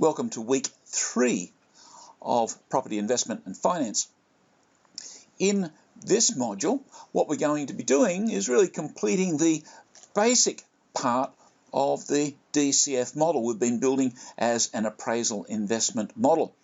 Welcome to week 3 of Property Investment and Finance. In this module, what we're going to be doing is really completing the basic part of the DCF model we've been building as an appraisal investment model.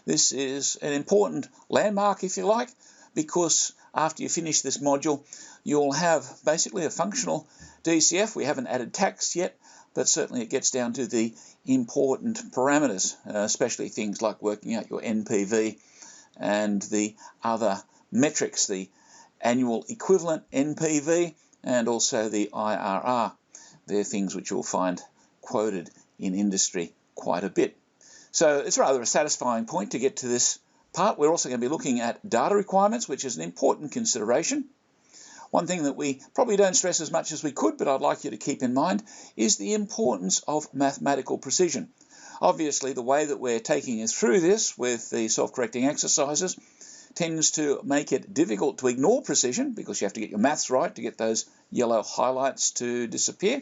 This is an important landmark, if you like, because after you finish this module, you'll have basically a functional DCF. We haven't added tax yet, but certainly it gets down to the important parameters, especially things like working out your NPV and the other metrics, the annual equivalent NPV and also the IRR. They're things which you'll find quoted in industry quite a bit. So it's rather a satisfying point to get to this part. We're also going to be looking at data requirements, which is an important consideration. One thing that we probably don't stress as much as we could, but I'd like you to keep in mind, is the importance of mathematical precision. Obviously, the way that we're taking you through this with the self-correcting exercises tends to make it difficult to ignore precision, because you have to get your maths right to get those yellow highlights to disappear.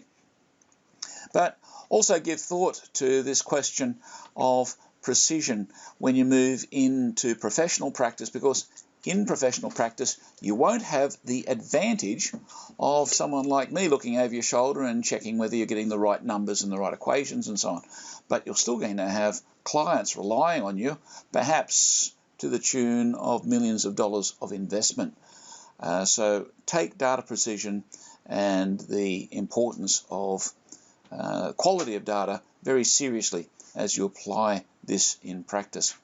But also give thought to this question of precision when you move into professional practice, because in professional practice, you won't have the advantage of someone like me looking over your shoulder and checking whether you're getting the right numbers and the right equations and so on. But you're still going to have clients relying on you, perhaps to the tune of millions of dollars of investment. So take data precision and the importance of quality of data very seriously as you apply this in practice.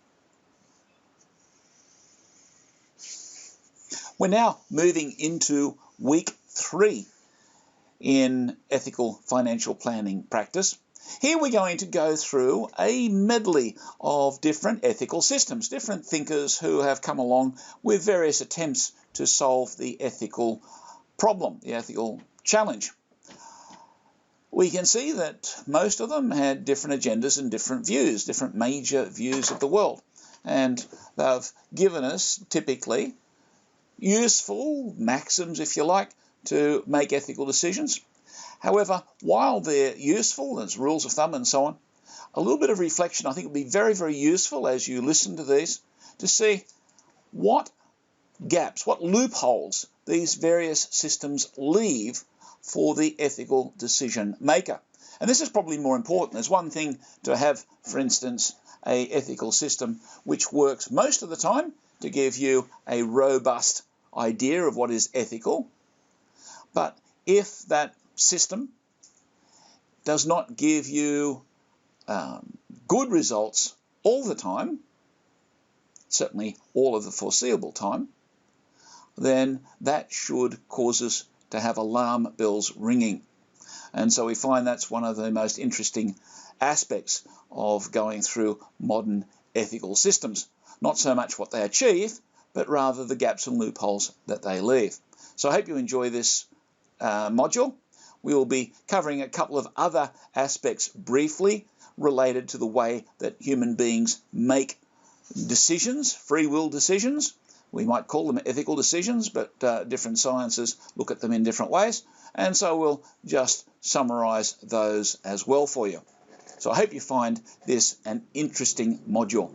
We're now moving into week 3 in ethical financial planning practice. Here we're going to go through a medley of different ethical systems, different thinkers who have come along with various attempts to solve the ethical problem, the ethical challenge. We can see that most of them had different agendas and different views, different major views of the world. And they've given us typically useful maxims, if you like, to make ethical decisions. However, while they're useful, as rules of thumb and so on, a little bit of reflection I think will be very, very useful as you listen to these to see what gaps, what loopholes these various systems leave for the ethical decision maker. And this is probably more important. There's one thing to have, for instance, an ethical system which works most of the time to give you a robust idea of what is ethical. But if that system does not give you good results all the time, certainly all of the foreseeable time, then that should cause us to have alarm bells ringing. And so we find that's one of the most interesting aspects of going through modern ethical systems. Not so much what they achieve, but rather the gaps and loopholes that they leave. So I hope you enjoy this module. We will be covering a couple of other aspects briefly related to the way that human beings make decisions, free will decisions. We might call them ethical decisions, but different sciences look at them in different ways. And so we'll just summarize those as well for you. So I hope you find this an interesting module.